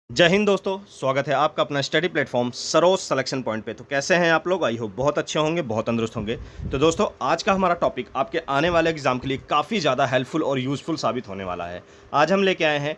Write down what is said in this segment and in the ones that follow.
जय हिंद दोस्तों, स्वागत है आपका अपना study platform Saroj selection point पे। तो कैसे हैं आप लोग? आई होप बहुत अच्छे होंगे, बहुत तंदुरुस्त होंगे। तो दोस्तों, आज का हमारा टॉपिक आपके आने वाले एग्जाम के लिए काफ़ी ज़्यादा हेल्पफुल और यूज़फुल साबित होने वाला है। आज हम लेके आए हैं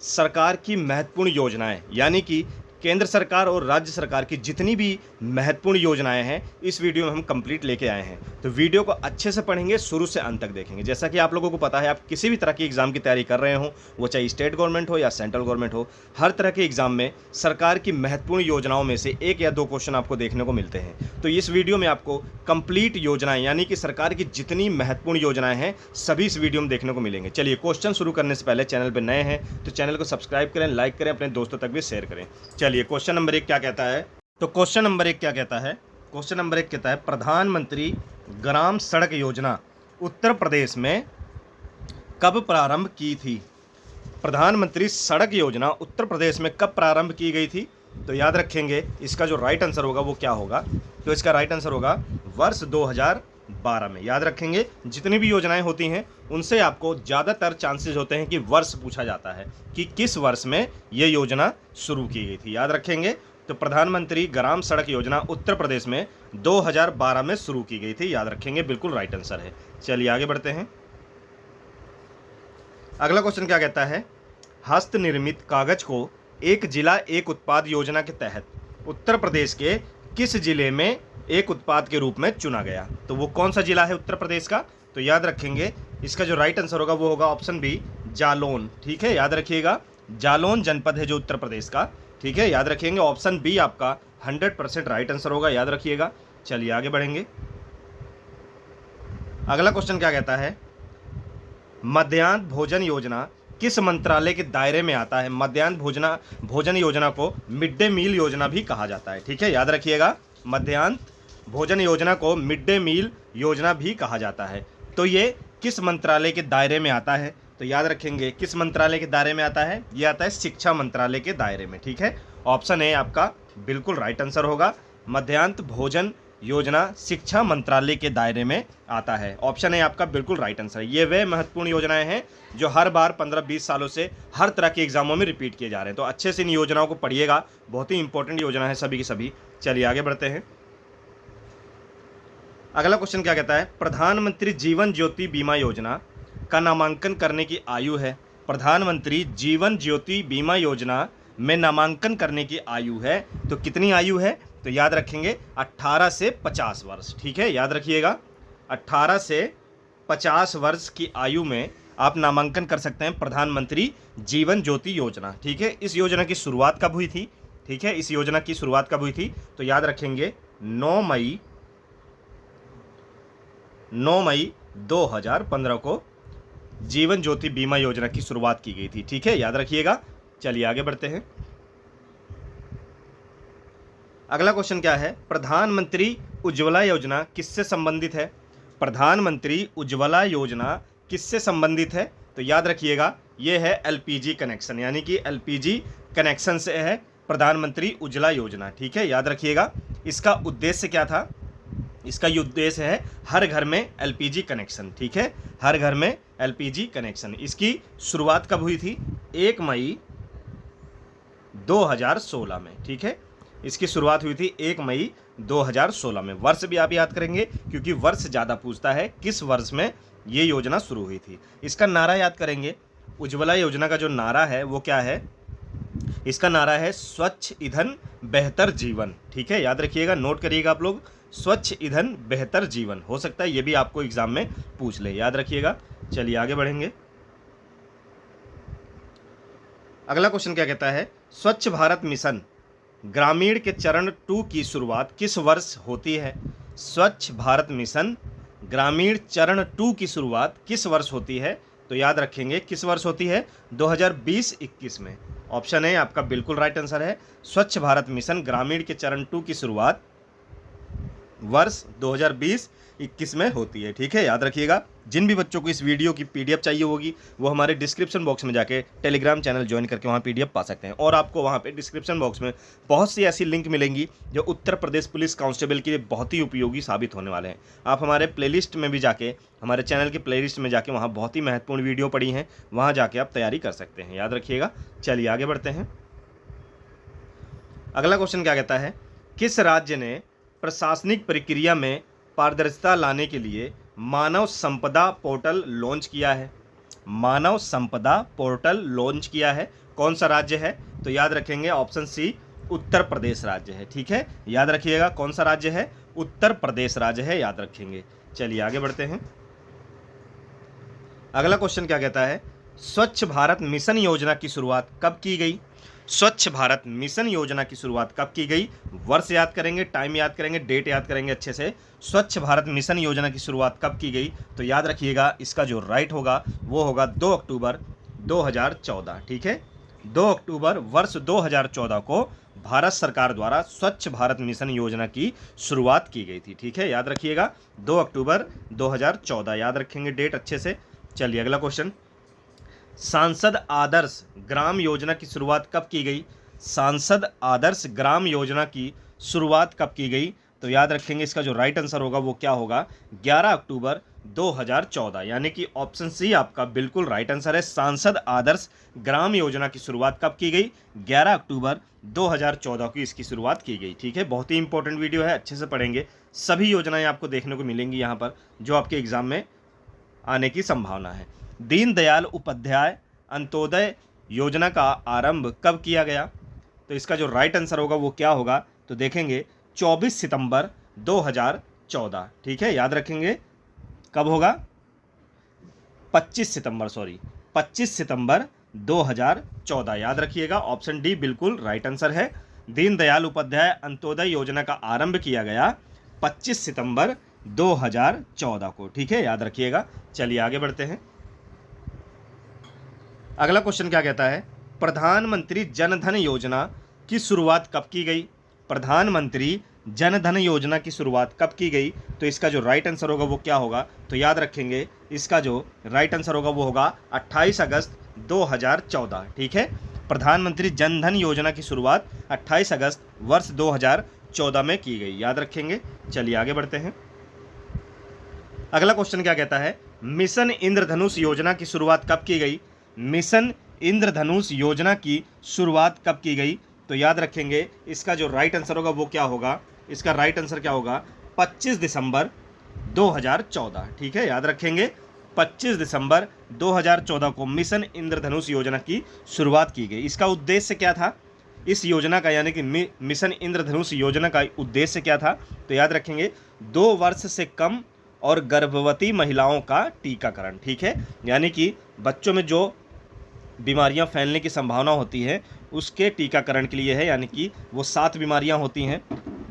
सरकार की महत्वपूर्ण योजनाएं, यानी कि केंद्र सरकार और राज्य सरकार की जितनी भी महत्वपूर्ण योजनाएं हैं, इस वीडियो में हम कंप्लीट लेके आए हैं। तो वीडियो को अच्छे से पढ़ेंगे, शुरू से अंत तक देखेंगे। जैसा कि आप लोगों को पता है, आप किसी भी तरह की एग्जाम की तैयारी कर रहे हो, वो चाहे स्टेट गवर्नमेंट हो या सेंट्रल गवर्नमेंट हो, हर तरह के एग्जाम में सरकार की महत्वपूर्ण योजनाओं में से एक या दो क्वेश्चन आपको देखने को मिलते हैं। तो इस वीडियो में आपको कंप्लीट योजनाएं, यानी कि सरकार की जितनी महत्वपूर्ण योजनाएं हैं, सभी इस वीडियो में देखने को मिलेंगे। चलिए, क्वेश्चन शुरू करने से पहले चैनल पर नए हैं तो चैनल को सब्सक्राइब करें, लाइक करें, अपने दोस्तों तक भी शेयर करें। चलिए, क्वेश्चन नंबर 1 क्या कहता है? तो क्वेश्चन नंबर 1 क्या कहता है? क्वेश्चन नंबर 1 कहता है, प्रधानमंत्री ग्राम सड़क योजना उत्तर प्रदेश में कब प्रारंभ की थी? प्रधानमंत्री सड़क योजना उत्तर प्रदेश में कब प्रारंभ की गई थी? तो याद रखेंगे, इसका जो राइट आंसर होगा वो क्या होगा? तो इसका राइट आंसर होगा वर्ष 2012 में। याद रखेंगे, जितनी भी योजनाएं होती हैं उनसे आपको ज़्यादातर चांसेस होते हैं कि वर्ष पूछा जाता है कि किस वर्ष में ये योजना शुरू की गई थी। याद रखेंगे, तो प्रधानमंत्री ग्राम सड़क योजना उत्तर प्रदेश में 2012 में शुरू की गई थी। याद रखेंगे, बिल्कुल राइट आंसर है। चलिए आगे बढ़ते हैं। अगला क्वेश्चन क्या कहता है? हस्त निर्मित कागज को एक जिला एक उत्पाद योजना के तहत उत्तर प्रदेश के किस जिले में एक उत्पाद के रूप में चुना गया? तो वो कौन सा जिला है उत्तर प्रदेश का? तो याद रखेंगे, इसका जो राइट आंसर होगा वो होगा ऑप्शन बी, जालौन। ठीक है, याद रखिएगा, जालौन जनपद है जो उत्तर प्रदेश का। ठीक है, याद रखिएगा, ऑप्शन बी आपका 100% राइट आंसर होगा। याद रखिएगा। चलिए आगे बढ़ेंगे। अगला क्वेश्चन क्या कहता है? मध्याह्न भोजन योजना किस मंत्रालय के दायरे में आता है? मध्याह्न भोजन योजना को मिड डे मील योजना भी कहा जाता है। ठीक है, याद रखिएगा, मध्याह्न भोजन योजना को मिड डे मील योजना भी कहा जाता है। तो ये किस मंत्रालय के दायरे में आता है? तो याद रखेंगे, किस मंत्रालय के दायरे में आता है? ये आता है शिक्षा मंत्रालय के दायरे में। ठीक है, ऑप्शन ए आपका बिल्कुल राइट आंसर होगा। मध्याह्न भोजन योजना शिक्षा मंत्रालय के दायरे में आता है। ऑप्शन ए आपका बिल्कुल राइट आंसर है। ये वे महत्वपूर्ण योजनाएं हैं जो हर बार 15-20 सालों से हर तरह के एग्जामों में रिपीट किए जा रहे हैं। तो अच्छे से इन योजनाओं को पढ़िएगा, बहुत ही इंपॉर्टेंट योजना है सभी की सभी। चलिए आगे बढ़ते हैं। अगला क्वेश्चन क्या कहता है? प्रधानमंत्री जीवन ज्योति बीमा योजना का नामांकन करने की आयु है। प्रधानमंत्री जीवन ज्योति बीमा योजना में नामांकन करने की आयु है, तो कितनी आयु है? तो याद रखेंगे 18 से 50 वर्ष। ठीक है, याद रखिएगा, 18 से 50 वर्ष की आयु में आप नामांकन कर सकते हैं प्रधानमंत्री जीवन ज्योति योजना। ठीक है, इस योजना की शुरुआत कब हुई थी? ठीक है, इस योजना की शुरुआत कब हुई थी? तो याद रखेंगे 9 मई 2015 को जीवन ज्योति बीमा योजना की शुरुआत की गई थी। ठीक है, याद रखिएगा। चलिए आगे बढ़ते हैं। अगला क्वेश्चन क्या है? प्रधानमंत्री उज्ज्वला योजना किससे संबंधित है? प्रधानमंत्री उज्ज्वला योजना किससे संबंधित है? तो याद रखिएगा, ये है एलपीजी कनेक्शन, यानी कि एलपीजी कनेक्शन से है प्रधानमंत्री उज्ज्वला योजना। ठीक है, याद रखिएगा, इसका उद्देश्य क्या था? इसका उद्देश्य है हर घर में एलपीजी कनेक्शन। ठीक है, हर घर में एलपीजी कनेक्शन। इसकी शुरुआत कब हुई थी? 1 मई 2016 में। ठीक है, इसकी शुरुआत हुई थी 1 मई 2016 में। वर्ष भी आप याद करेंगे क्योंकि वर्ष ज़्यादा पूछता है, किस वर्ष में ये योजना शुरू हुई थी। इसका नारा याद करेंगे, उज्ज्वला योजना का जो नारा है वो क्या है? इसका नारा है स्वच्छ ईंधन बेहतर जीवन। ठीक है, याद रखिएगा, नोट करिएगा आप लोग, स्वच्छ ईंधन बेहतर जीवन। हो सकता है ये भी आपको एग्जाम में पूछ ले, याद रखिएगा। चलिए आगे बढ़ेंगे। अगला क्वेश्चन क्या कहता है? स्वच्छ भारत मिशन ग्रामीण के चरण 2 की शुरुआत किस वर्ष होती है? स्वच्छ भारत मिशन ग्रामीण चरण 2 की शुरुआत किस वर्ष होती है? तो याद रखेंगे, किस वर्ष होती है? 2020-21 में। ऑप्शन ए आपका बिल्कुल राइट आंसर है। स्वच्छ भारत मिशन ग्रामीण के चरण 2 की शुरुआत वर्ष 2020-21 में होती है। ठीक है, याद रखिएगा। जिन भी बच्चों को इस वीडियो की पीडीएफ चाहिए होगी वो हमारे डिस्क्रिप्शन बॉक्स में जाके टेलीग्राम चैनल ज्वाइन करके वहाँ पीडीएफ पा सकते हैं। और आपको वहाँ पे डिस्क्रिप्शन बॉक्स में बहुत सी ऐसी लिंक मिलेंगी जो उत्तर प्रदेश पुलिस कांस्टेबल के लिए बहुत ही उपयोगी साबित होने वाले हैं। आप हमारे प्लेलिस्ट में भी जाके, हमारे चैनल की प्लेलिस्ट में जाके वहाँ बहुत ही महत्वपूर्ण वीडियो पड़ी हैं, वहाँ जाके आप तैयारी कर सकते हैं। याद रखिएगा। चलिए आगे बढ़ते हैं। अगला क्वेश्चन क्या कहता है, किस राज्य ने प्रशासनिक प्रक्रिया में पारदर्शिता लाने के लिए मानव संपदा पोर्टल लॉन्च किया है? मानव संपदा पोर्टल लॉन्च किया है, कौन सा राज्य है? तो याद रखेंगे ऑप्शन सी, उत्तर प्रदेश राज्य है। ठीक है, याद रखिएगा कौन सा राज्य है, उत्तर प्रदेश राज्य है, याद रखेंगे। चलिए आगे बढ़ते हैं। अगला क्वेश्चन क्या कहता है, स्वच्छ भारत मिशन योजना की शुरुआत कब की गई? स्वच्छ भारत मिशन योजना की शुरुआत कब की गई? वर्ष याद करेंगे, टाइम याद करेंगे, डेट याद करेंगे अच्छे से। स्वच्छ भारत मिशन योजना की शुरुआत कब की गई? तो याद रखिएगा इसका जो राइट होगा वो होगा 2 अक्टूबर 2014। ठीक है, 2 अक्टूबर वर्ष 2014 को भारत सरकार द्वारा स्वच्छ भारत मिशन योजना की शुरुआत की गई थी। ठीक है, याद रखिएगा 2 अक्टूबर 2014, याद रखेंगे डेट अच्छे से। चलिए अगला क्वेश्चन, सांसद आदर्श ग्राम योजना की शुरुआत कब की गई? सांसद आदर्श ग्राम योजना की शुरुआत कब की गई? तो याद रखेंगे इसका जो राइट आंसर होगा वो क्या होगा, 11 अक्टूबर 2014, यानी कि ऑप्शन सी आपका बिल्कुल राइट आंसर है। सांसद आदर्श ग्राम योजना की शुरुआत कब की गई? 11 अक्टूबर 2014 की इसकी शुरुआत की गई। ठीक है, बहुत ही इंपॉर्टेंट वीडियो है, अच्छे से पढ़ेंगे, सभी योजनाएं आपको देखने को मिलेंगी यहाँ पर जो आपके एग्जाम में आने की संभावना है। दीनदयाल उपाध्याय अंत्योदय योजना का आरंभ कब किया गया? तो इसका जो राइट आंसर होगा वो क्या होगा, तो देखेंगे 24 सितंबर 2014। ठीक है, याद रखेंगे कब होगा, 25 सितंबर 2014, याद रखिएगा ऑप्शन डी बिल्कुल राइट आंसर है। दीनदयाल उपाध्याय अंत्योदय योजना का आरंभ किया गया 25 सितंबर 2014 को। ठीक है, याद रखिएगा। चलिए आगे बढ़ते हैं। अगला क्वेश्चन क्या कहता है, प्रधानमंत्री जन धन योजना की शुरुआत कब की गई? प्रधानमंत्री जन धन योजना की शुरुआत कब की गई? तो इसका जो राइट आंसर होगा वो क्या होगा, तो याद रखेंगे इसका जो राइट आंसर होगा वो होगा 28 अगस्त 2014। ठीक है, प्रधानमंत्री जन धन योजना की शुरुआत 28 अगस्त वर्ष 2014 में की गई, याद रखेंगे। चलिए आगे बढ़ते हैं। अगला क्वेश्चन क्या कहता है, मिशन इंद्रधनुष योजना की शुरुआत कब की गई? मिशन इंद्रधनुष योजना की शुरुआत कब की गई? तो याद रखेंगे इसका जो राइट आंसर होगा वो क्या होगा, इसका राइट आंसर क्या होगा, 25 दिसंबर 2014। ठीक है, याद रखेंगे 25 दिसंबर 2014 को मिशन इंद्रधनुष योजना की शुरुआत की गई। इसका उद्देश्य क्या था इस योजना का, यानी कि मिशन इंद्रधनुष योजना का उद्देश्य क्या था? तो याद रखेंगे 2 वर्ष से कम और गर्भवती महिलाओं का टीकाकरण। ठीक है, यानी कि बच्चों में जो बीमारियां फैलने की संभावना होती है उसके टीकाकरण के लिए है, यानी कि वो 7 बीमारियां होती हैं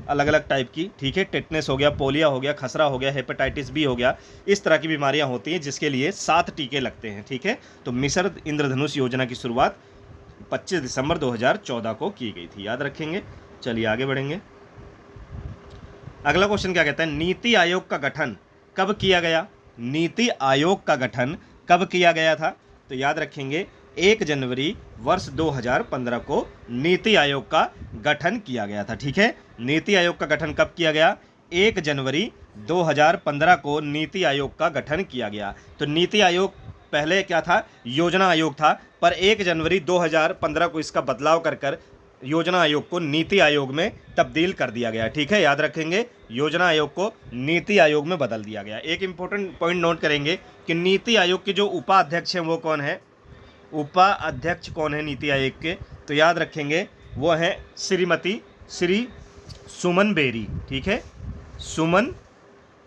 अलग अलग टाइप की। ठीक है, टेटनस हो गया, पोलियो हो गया, खसरा हो गया, हेपेटाइटिस बी हो गया, इस तरह की बीमारियां होती हैं जिसके लिए 7 टीके लगते हैं। ठीक है, तो मिशन इंद्रधनुष योजना की शुरुआत 25 दिसंबर 2014 को की गई थी, याद रखेंगे। चलिए आगे बढ़ेंगे। अगला क्वेश्चन क्या कहता है, नीति आयोग का गठन कब किया गया? नीति आयोग का गठन कब किया गया था? तो याद रखेंगे 1 जनवरी वर्ष 2015 को नीति आयोग का गठन किया गया था। ठीक है, नीति आयोग का गठन कब किया गया? 1 जनवरी 2015 को नीति आयोग का गठन किया गया। तो नीति आयोग पहले क्या था, योजना आयोग था, पर 1 जनवरी 2015 को इसका बदलाव कर योजना आयोग को नीति आयोग में तब्दील कर दिया गया। ठीक है, याद रखेंगे योजना आयोग को नीति आयोग में बदल दिया गया। एक इंपॉर्टेंट पॉइंट नोट करेंगे कि नीति आयोग के जो उपाध्यक्ष हैं वो कौन है, उपाध्यक्ष कौन है नीति आयोग के? तो याद रखेंगे वो है श्रीमती श्री सुमन बेरी। ठीक है, सुमन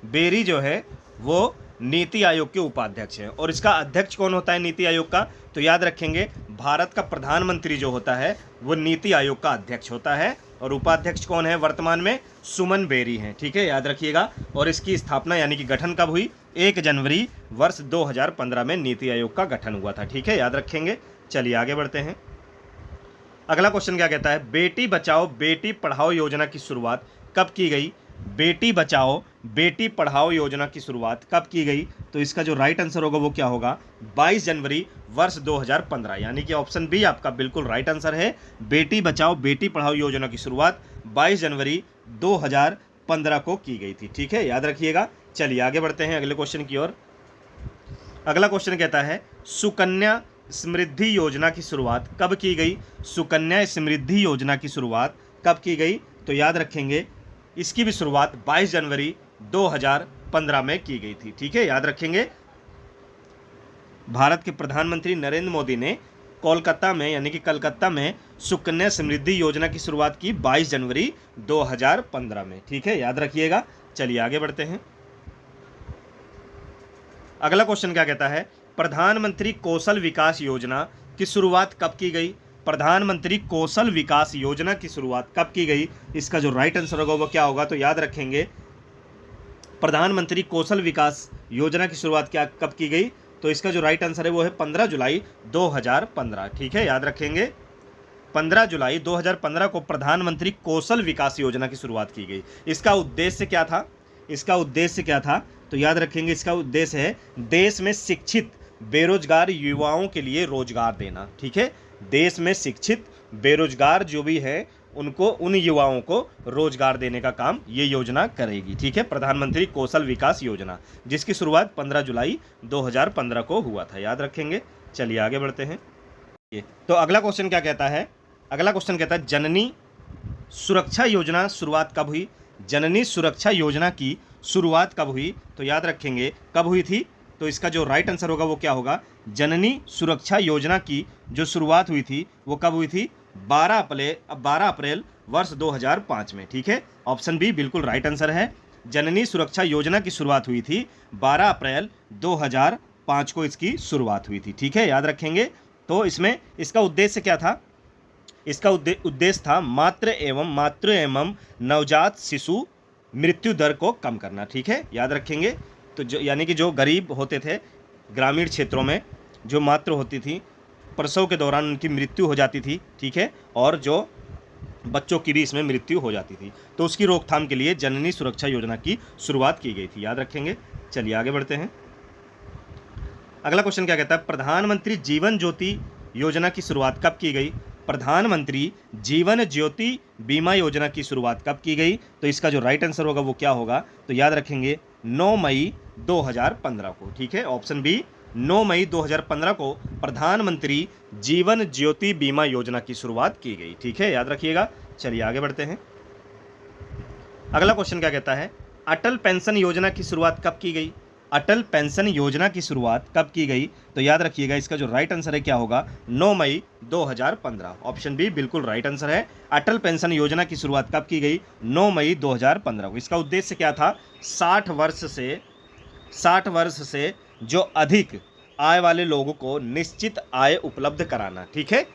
बेरी जो है वो नीति आयोग के उपाध्यक्ष हैं। और इसका अध्यक्ष कौन होता है नीति आयोग का? तो याद रखेंगे भारत का प्रधानमंत्री जो होता है वो नीति आयोग का अध्यक्ष होता है, और उपाध्यक्ष कौन है वर्तमान में? सुमन बेरी हैं। ठीक है, याद रखिएगा। और इसकी स्थापना यानी कि गठन कब हुई? 1 जनवरी वर्ष 2015 में नीति आयोग का गठन हुआ था। ठीक है, याद रखेंगे। चलिए आगे बढ़ते हैं। अगला क्वेश्चन क्या कहता है, बेटी बचाओ बेटी पढ़ाओ योजना की शुरुआत कब की गई? बेटी बचाओ बेटी पढ़ाओ योजना की शुरुआत कब की गई? तो इसका जो राइट आंसर होगा वो क्या होगा, 22 जनवरी वर्ष 2015, यानी कि ऑप्शन बी आपका बिल्कुल राइट आंसर है। बेटी बचाओ बेटी पढ़ाओ योजना की शुरुआत 22 जनवरी 2015 को की गई थी। ठीक है, याद रखिएगा। चलिए आगे बढ़ते हैं अगले क्वेश्चन की ओर। अगला क्वेश्चन कहता है, सुकन्या समृद्धि योजना की शुरुआत कब की गई? सुकन्या समृद्धि योजना की शुरुआत कब की गई? तो याद रखेंगे इसकी भी शुरुआत 22 जनवरी 2015 में की गई थी। ठीक है, याद रखेंगे भारत के प्रधानमंत्री नरेंद्र मोदी ने कोलकाता में यानी कि कलकत्ता में सुकन्या समृद्धि योजना की शुरुआत की 22 जनवरी 2015 में। ठीक है, याद रखिएगा। चलिए आगे बढ़ते हैं। अगला क्वेश्चन क्या कहता है? प्रधानमंत्री कौशल विकास योजना की शुरुआत कब की गई? प्रधानमंत्री कौशल विकास योजना की शुरुआत कब की गई? इसका जो राइट आंसर होगा वो क्या होगा? तो याद रखेंगे प्रधानमंत्री कौशल विकास योजना की शुरुआत क्या कब की गई? तो इसका जो राइट आंसर है वो है 15 जुलाई 2015। ठीक है, याद रखेंगे 15 जुलाई 2015 को प्रधानमंत्री कौशल विकास योजना की शुरुआत की गई। इसका उद्देश्य क्या था? इसका उद्देश्य क्या था? तो याद रखेंगे इसका उद्देश्य है देश में शिक्षित बेरोजगार युवाओं के लिए रोजगार देना। ठीक है, देश में शिक्षित बेरोजगार जो भी है उनको, उन युवाओं को रोजगार देने का काम ये योजना करेगी। ठीक है, प्रधानमंत्री कौशल विकास योजना, जिसकी शुरुआत 15 जुलाई 2015 को हुआ था। याद रखेंगे। चलिए आगे बढ़ते हैं। तो अगला क्वेश्चन क्या कहता है? अगला क्वेश्चन कहता है जननी सुरक्षा योजना शुरुआत कब हुई? जननी सुरक्षा योजना की शुरुआत कब हुई? तो याद रखेंगे कब हुई थी? तो इसका जो राइट आंसर होगा वो क्या होगा? जननी सुरक्षा योजना की जो शुरुआत हुई थी वो कब हुई थी? 12 अप्रैल वर्ष 2005 में। ठीक है, ऑप्शन बी बिल्कुल राइट आंसर है। जननी सुरक्षा योजना की शुरुआत हुई थी 12 अप्रैल 2005 को इसकी शुरुआत हुई थी। ठीक है, याद रखेंगे। तो इसमें इसका उद्देश्य क्या था? इसका उद्देश्य था मातृ एवं नवजात शिशु मृत्यु दर को कम करना। ठीक है, याद रखेंगे। तो जो यानी कि जो गरीब होते थे ग्रामीण क्षेत्रों में, जो मातृ होती थी, प्रसव के दौरान उनकी मृत्यु हो जाती थी। ठीक है, और जो बच्चों की भी इसमें मृत्यु हो जाती थी, तो उसकी रोकथाम के लिए जननी सुरक्षा योजना की शुरुआत की गई थी। याद रखेंगे। चलिए आगे बढ़ते हैं। अगला क्वेश्चन क्या कहता है? प्रधानमंत्री जीवन ज्योति योजना की शुरुआत कब की गई? प्रधानमंत्री जीवन ज्योति बीमा योजना की शुरुआत कब की गई? तो इसका जो राइट आंसर होगा वो क्या होगा? तो याद रखेंगे 9 मई 2015 को। ठीक है, ऑप्शन बी 9 मई 2015 को प्रधानमंत्री जीवन ज्योति बीमा योजना की शुरुआत की गई। ठीक है, याद रखिएगा। चलिए आगे बढ़ते हैं। अगला क्वेश्चन क्या कहता है? अटल पेंशन योजना की शुरुआत कब की गई? अटल पेंशन योजना की शुरुआत कब की गई? तो याद रखिएगा इसका जो राइट आंसर है क्या होगा? 9 मई 2015। ऑप्शन बी बिल्कुल राइट आंसर है। अटल पेंशन योजना की शुरुआत कब की गई? 9 मई 2015 को। इसका उद्देश्य क्या था? 60 वर्ष से जो अधिक आय वाले लोगों को निश्चित आय उपलब्ध कराना। ठीक है,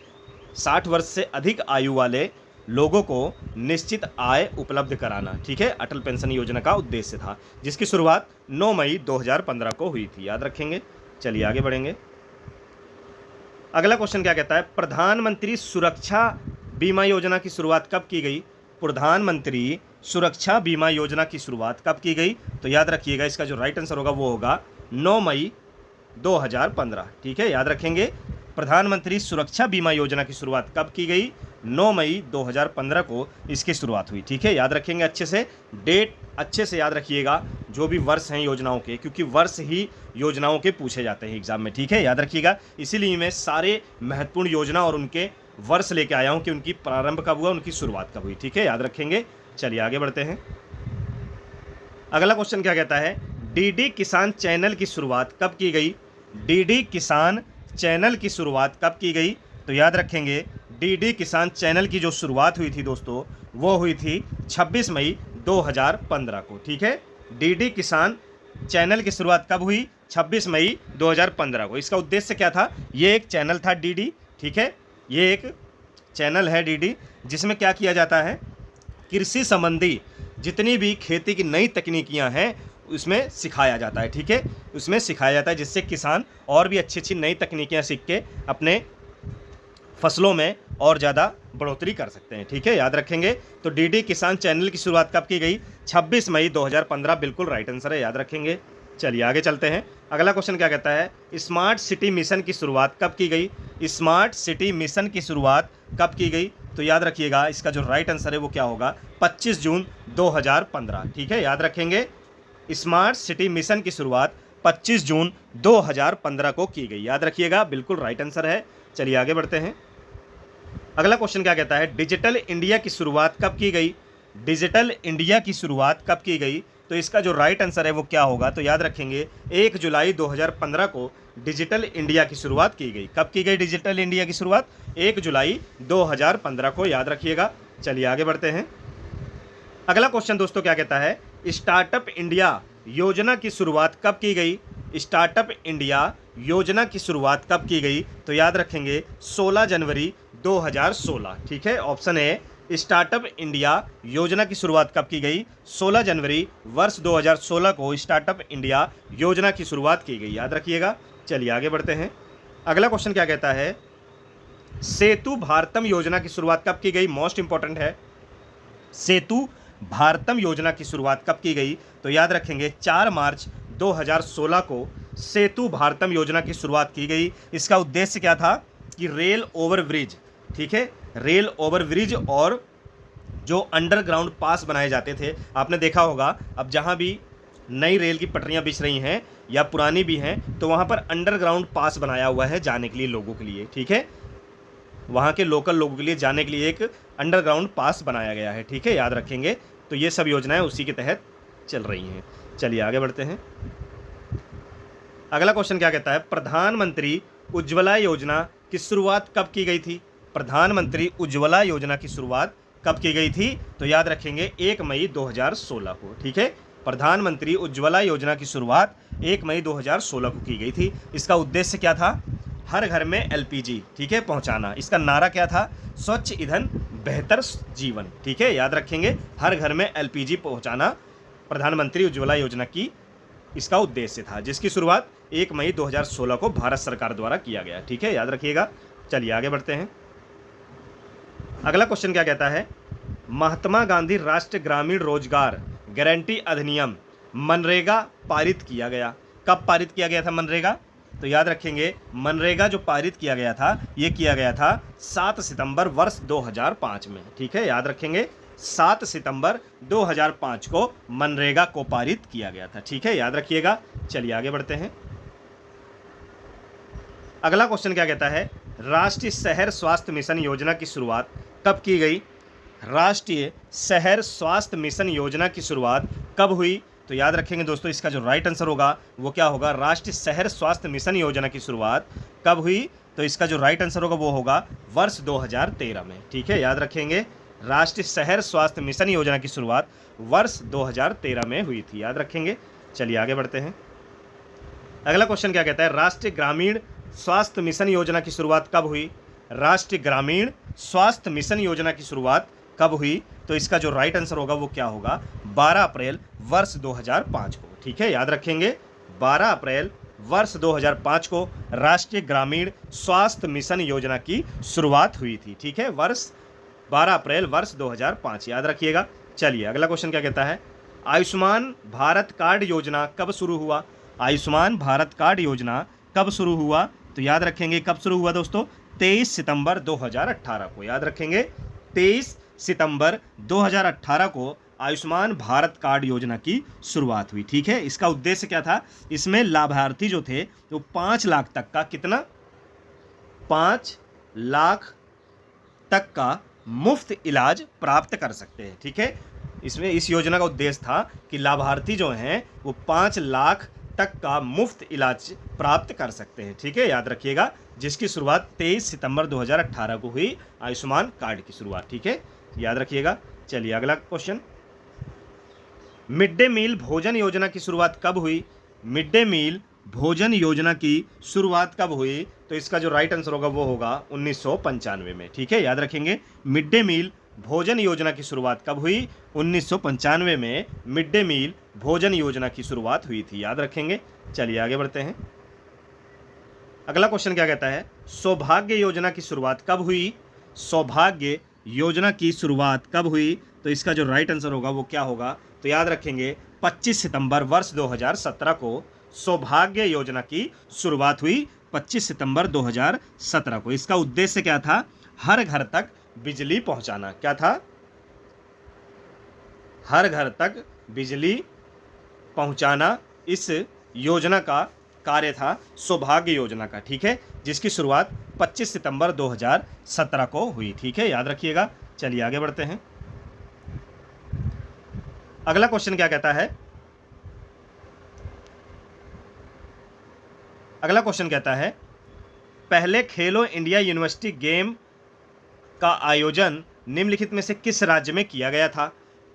60 वर्ष से अधिक आयु वाले लोगों को निश्चित आय उपलब्ध कराना। ठीक है, अटल पेंशन योजना का उद्देश्य था, जिसकी शुरुआत 9 मई 2015 को हुई थी। याद रखेंगे। चलिए आगे बढ़ेंगे। अगला क्वेश्चन क्या कहता है? प्रधानमंत्री सुरक्षा बीमा योजना की शुरुआत कब की गई? प्रधानमंत्री सुरक्षा बीमा योजना की शुरुआत कब की गई? तो याद रखिएगा इसका जो राइट आंसर होगा वो होगा 9 मई 2015। ठीक है, याद रखेंगे प्रधानमंत्री सुरक्षा बीमा योजना की शुरुआत कब की गई? 9 मई 2015 को इसकी शुरुआत हुई। ठीक है, याद रखेंगे अच्छे से, डेट अच्छे से याद रखिएगा, जो भी वर्ष हैं योजनाओं के, क्योंकि वर्ष ही योजनाओं के पूछे जाते हैं एग्जाम में। ठीक है, याद रखिएगा। इसीलिए मैं सारे महत्वपूर्ण योजना और उनके वर्ष लेके आया हूँ कि उनकी प्रारंभ कब हुआ, उनकी शुरुआत कब हुई। ठीक है, याद रखेंगे। चलिए आगे बढ़ते हैं। अगला क्वेश्चन क्या कहता है? डीडी किसान चैनल की शुरुआत कब की गई? डीडी किसान चैनल की शुरुआत कब की गई? तो याद रखेंगे डीडी किसान चैनल की जो शुरुआत हुई थी दोस्तों, वो हुई थी 26 मई 2015 को। ठीक है, डीडी किसान चैनल की शुरुआत कब हुई? 26 मई 2015 को। इसका उद्देश्य क्या था? ये एक चैनल था डीडी। ठीक है, ये एक चैनल है डीडी, जिसमें क्या किया जाता है? कृषि संबंधी जितनी भी खेती की नई तकनीकियां हैं उसमें सिखाया जाता है। ठीक है, उसमें सिखाया जाता है, जिससे किसान और भी अच्छी अच्छी नई तकनीकियां सीख के अपने फसलों में और ज़्यादा बढ़ोतरी कर सकते हैं। ठीक है, याद रखेंगे। तो डीडी किसान चैनल की शुरुआत कब की गई? 26 मई 2015 बिल्कुल राइट आंसर है, याद रखेंगे। चलिए आगे चलते हैं। अगला क्वेश्चन क्या कहता है? स्मार्ट सिटी मिशन की शुरुआत कब की गई? स्मार्ट सिटी मिशन की शुरुआत कब की गई? तो याद रखिएगा इसका जो राइट आंसर है वो क्या होगा? 25 जून 2015। ठीक है, याद रखेंगे स्मार्ट सिटी मिशन की शुरुआत 25 जून 2015 को की गई। याद रखिएगा, बिल्कुल राइट आंसर है। चलिए आगे बढ़ते हैं। अगला क्वेश्चन क्या कहता है, डिजिटल इंडिया की शुरुआत कब की गई? डिजिटल इंडिया की शुरुआत कब की गई? तो इसका जो राइट आंसर है वो क्या होगा? तो याद रखेंगे 1 जुलाई 2015 को डिजिटल इंडिया की शुरुआत की गई। कब की गई डिजिटल इंडिया की शुरुआत? 1 जुलाई 2015 को, याद रखिएगा। चलिए आगे बढ़ते हैं। अगला क्वेश्चन दोस्तों क्या कहता है, स्टार्टअप इंडिया योजना की शुरुआत कब की गई? स्टार्टअप इंडिया योजना की शुरुआत कब की गई? तो याद रखेंगे 16 जनवरी 2016। ठीक है, ऑप्शन ए स्टार्टअप इंडिया योजना की शुरुआत कब की गई? 16 जनवरी वर्ष 2016 को स्टार्टअप इंडिया योजना की शुरुआत की गई, याद रखिएगा। चलिए आगे बढ़ते हैं। अगला क्वेश्चन क्या कहता है, सेतु भारतम योजना की शुरुआत कब की गई? मोस्ट इंपॉर्टेंट है। सेतु भारतम योजना की शुरुआत कब की गई? तो याद रखेंगे 4 मार्च 2016 को सेतु भारतम योजना की शुरुआत की गई। इसका उद्देश्य क्या था कि रेल ओवर ब्रिज, ठीक है, रेल ओवर ब्रिज और जो अंडरग्राउंड पास बनाए जाते थे, आपने देखा होगा अब जहाँ भी नई रेल की पटरियाँ बिछ रही हैं या पुरानी भी हैं तो वहाँ पर अंडरग्राउंड पास बनाया हुआ है जाने के लिए लोगों के लिए, ठीक है, वहाँ के लोकल लोगों के लिए जाने के लिए एक अंडरग्राउंड पास बनाया गया है, ठीक है, याद रखेंगे। तो ये सब योजनाएं उसी के तहत चल रही हैं। चलिए आगे बढ़ते हैं। अगला क्वेश्चन क्या कहता है, प्रधानमंत्री उज्ज्वला योजना की शुरुआत कब की गई थी? प्रधानमंत्री उज्ज्वला योजना की शुरुआत कब की गई थी? तो याद रखेंगे 1 मई 2016 को, ठीक है। प्रधानमंत्री उज्ज्वला योजना की शुरुआत 1 मई 2016 को की गई थी। इसका उद्देश्य क्या था? हर घर में एलपीजी, ठीक है, पहुंचाना। इसका नारा क्या था? स्वच्छ ईंधन बेहतर जीवन, ठीक है, याद रखेंगे। हर घर में एलपीजी पहुंचाना प्रधानमंत्री उज्ज्वला योजना की इसका उद्देश्य था, जिसकी शुरुआत 1 मई 2016 को भारत सरकार द्वारा किया गया, ठीक है, याद रखिएगा। चलिए आगे बढ़ते हैं। अगला क्वेश्चन क्या कहता है, महात्मा गांधी राष्ट्रीय ग्रामीण रोजगार गारंटी अधिनियम मनरेगा पारित किया गया। कब पारित किया गया था मनरेगा? तो याद रखेंगे मनरेगा जो पारित किया गया था ये किया गया था 7 सितंबर वर्ष 2005 में, ठीक है, याद रखेंगे 7 सितंबर 2005 को मनरेगा को पारित किया गया था, ठीक है, याद रखिएगा। चलिए आगे बढ़ते हैं। अगला क्वेश्चन क्या कहता है, राष्ट्रीय शहर स्वास्थ्य मिशन योजना की शुरुआत कब की गई? राष्ट्रीय शहर स्वास्थ्य मिशन योजना की शुरुआत कब हुई? तो याद रखेंगे दोस्तों इसका जो राइट आंसर होगा वो क्या होगा? राष्ट्रीय शहर स्वास्थ्य मिशन योजना की शुरुआत कब हुई? तो इसका जो राइट आंसर होगा वो होगा वर्ष 2013 में, ठीक है, याद रखेंगे। राष्ट्रीय शहर स्वास्थ्य मिशन योजना की शुरुआत वर्ष 2013 में हुई थी, याद रखेंगे। चलिए आगे बढ़ते हैं। अगला क्वेश्चन क्या कहता है, राष्ट्रीय ग्रामीण स्वास्थ्य मिशन योजना की शुरुआत कब हुई? राष्ट्रीय ग्रामीण स्वास्थ्य मिशन योजना की शुरुआत कब हुई? तो इसका जो राइट आंसर होगा वो क्या होगा? 12 अप्रैल वर्ष 2005 को, ठीक है, याद रखेंगे। 12 अप्रैल वर्ष 2005 को राष्ट्रीय ग्रामीण स्वास्थ्य मिशन योजना की शुरुआत हुई थी, ठीक है, वर्ष 12 अप्रैल वर्ष 2005, याद रखिएगा। चलिए अगला क्वेश्चन क्या कहता है, आयुष्मान भारत कार्ड योजना कब शुरू हुआ? आयुष्मान भारत कार्ड योजना कब शुरू हुआ? तो याद रखेंगे कब शुरू हुआ दोस्तों? 23 सितंबर 2018 को, याद रखेंगे 23 सितंबर 2018 को आयुष्मान भारत कार्ड योजना की शुरुआत हुई, ठीक है। इसका उद्देश्य क्या था? इसमें लाभार्थी जो थे वो 5 लाख तक का, कितना? 5 लाख तक का मुफ्त इलाज प्राप्त कर सकते हैं, ठीक है। इसमें इस योजना का उद्देश्य था कि लाभार्थी जो हैं वो 5 लाख तक का मुफ्त इलाज प्राप्त कर सकते हैं, ठीक है, याद रखिएगा। जिसकी शुरुआत 23 सितंबर 2018 को हुई आयुष्मान कार्ड की शुरुआत, ठीक है, याद रखिएगा। चलिए अगला क्वेश्चन, मिड डे मील भोजन योजना की शुरुआत कब हुई? मिड डे मील भोजन योजना की शुरुआत कब हुई? तो इसका जो राइट आंसर होगा वो होगा 1995 में, ठीक है, याद रखेंगे। मिड डे मील भोजन योजना की शुरुआत कब हुई? 1995 में मिड डे मील भोजन योजना की शुरुआत हुई थी, याद रखेंगे। चलिए आगे बढ़ते हैं। अगला क्वेश्चन क्या कहता है, सौभाग्य योजना की शुरुआत कब हुई? सौभाग्य योजना की शुरुआत कब हुई? तो इसका जो राइट आंसर होगा वो क्या होगा? तो याद रखेंगे 25 सितंबर वर्ष 2017 को सौभाग्य योजना की शुरुआत हुई, 25 सितंबर 2017 को। इसका उद्देश्य क्या था? हर घर तक बिजली पहुंचाना। क्या था? हर घर तक बिजली पहुंचाना इस योजना का कार्य था, सौभाग्य योजना का, ठीक है, जिसकी शुरुआत 25 सितंबर 2017 को हुई। ठीक है, याद रखिएगा। चलिए आगे बढ़ते हैं। अगला क्वेश्चन क्या कहता है? अगला क्वेश्चन कहता है, पहले खेलो इंडिया यूनिवर्सिटी गेम का आयोजन निम्नलिखित में से किस राज्य में किया गया था?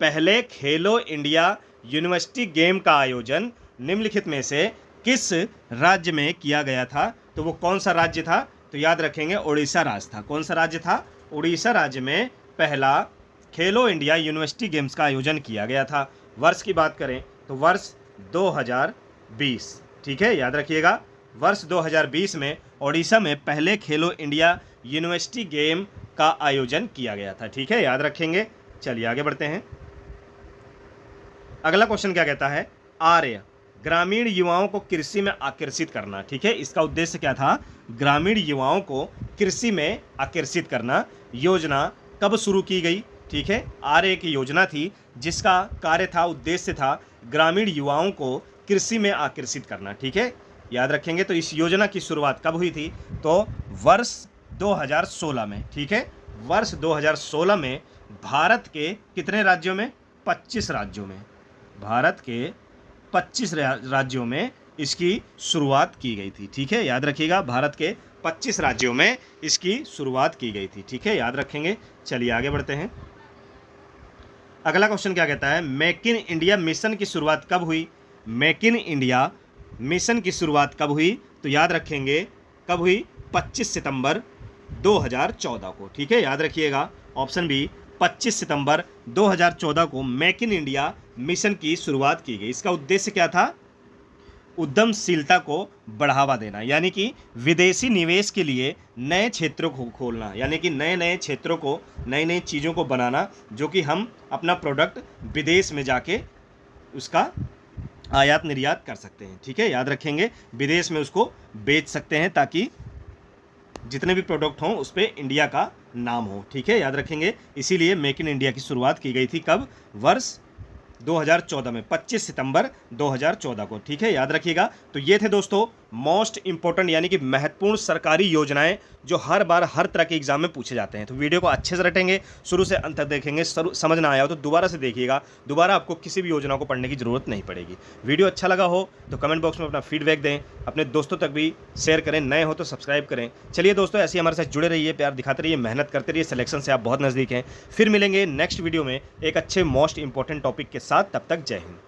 पहले खेलो इंडिया यूनिवर्सिटी गेम का आयोजन निम्नलिखित में से किस राज्य में किया गया था? तो वो कौन सा राज्य था? तो याद रखेंगे, उड़ीसा राज्य था। कौन सा राज्य था? उड़ीसा राज्य में पहला खेलो इंडिया यूनिवर्सिटी गेम्स का आयोजन किया गया था। वर्ष की बात करें तो वर्ष 2020। ठीक है, याद रखिएगा, वर्ष 2020 में ओडिशा में पहले खेलो इंडिया यूनिवर्सिटी गेम का आयोजन किया गया था। ठीक है, याद रखेंगे। चलिए आगे बढ़ते हैं। अगला क्वेश्चन क्या कहता है? आर्य ग्रामीण युवाओं को कृषि में आकर्षित करना। ठीक है, इसका उद्देश्य क्या था? ग्रामीण युवाओं को कृषि में आकर्षित करना। योजना कब शुरू की गई? ठीक है, आर्य की योजना थी जिसका कार्य था, उद्देश्य था ग्रामीण युवाओं को कृषि में आकर्षित करना। ठीक है, याद रखेंगे। तो इस योजना की शुरुआत कब हुई थी? तो वर्ष 2016 में। ठीक है, वर्ष 2016 में भारत के कितने राज्यों में? 25 राज्यों में। भारत के 25 राज्यों में इसकी शुरुआत की गई थी। ठीक है, याद रखिएगा, भारत के 25 राज्यों में इसकी शुरुआत की गई थी। ठीक है, याद रखेंगे। चलिए आगे बढ़ते हैं। अगला क्वेश्चन क्या कहता है? मेक इन इंडिया मिशन की शुरुआत कब हुई? मेक इन इंडिया मिशन की शुरुआत कब हुई? तो याद रखेंगे, कब हुई? 25 सितंबर 2014 को। ठीक है, याद रखिएगा, ऑप्शन बी, 25 सितंबर 2014 को मेक इन इंडिया मिशन की शुरुआत की गई। इसका उद्देश्य क्या था? उद्यमशीलता को बढ़ावा देना, यानी कि विदेशी निवेश के लिए नए क्षेत्रों को खोलना, यानी कि नए नए क्षेत्रों को, नई नई चीज़ों को बनाना, जो कि हम अपना प्रोडक्ट विदेश में जाके उसका आयात निर्यात कर सकते हैं। ठीक है, याद रखेंगे, विदेश में उसको बेच सकते हैं ताकि जितने भी प्रोडक्ट हों उस पर इंडिया का नाम हो। ठीक है, याद रखेंगे। इसीलिए मेक इन इंडिया की शुरुआत की गई थी। कब? वर्ष 2014 में, 25 सितंबर 2014 को। ठीक है, याद रखिएगा। तो ये थे दोस्तों मोस्ट इंपॉर्टेंट यानी कि महत्वपूर्ण सरकारी योजनाएं जो हर बार हर तरह के एग्जाम में पूछे जाते हैं। तो वीडियो को अच्छे से रटेंगे, शुरू से अंत तक देखेंगे। समझ ना आया हो तो दोबारा से देखिएगा, दोबारा आपको किसी भी योजना को पढ़ने की जरूरत नहीं पड़ेगी। वीडियो अच्छा लगा हो तो कमेंट बॉक्स में अपना फीडबैक दें, अपने दोस्तों तक भी शेयर करें, नए हो तो सब्सक्राइब करें। चलिए दोस्तों, ऐसे ही हमारे साथ जुड़े रहिए, प्यार दिखाते रहिए, मेहनत करते रहिए। सिलेक्शन से आप बहुत नज़दीक हैं। फिर मिलेंगे नेक्स्ट वीडियो में एक अच्छे मोस्ट इंपॉर्टेंट टॉपिक के साथ। तब तक जय हिंद।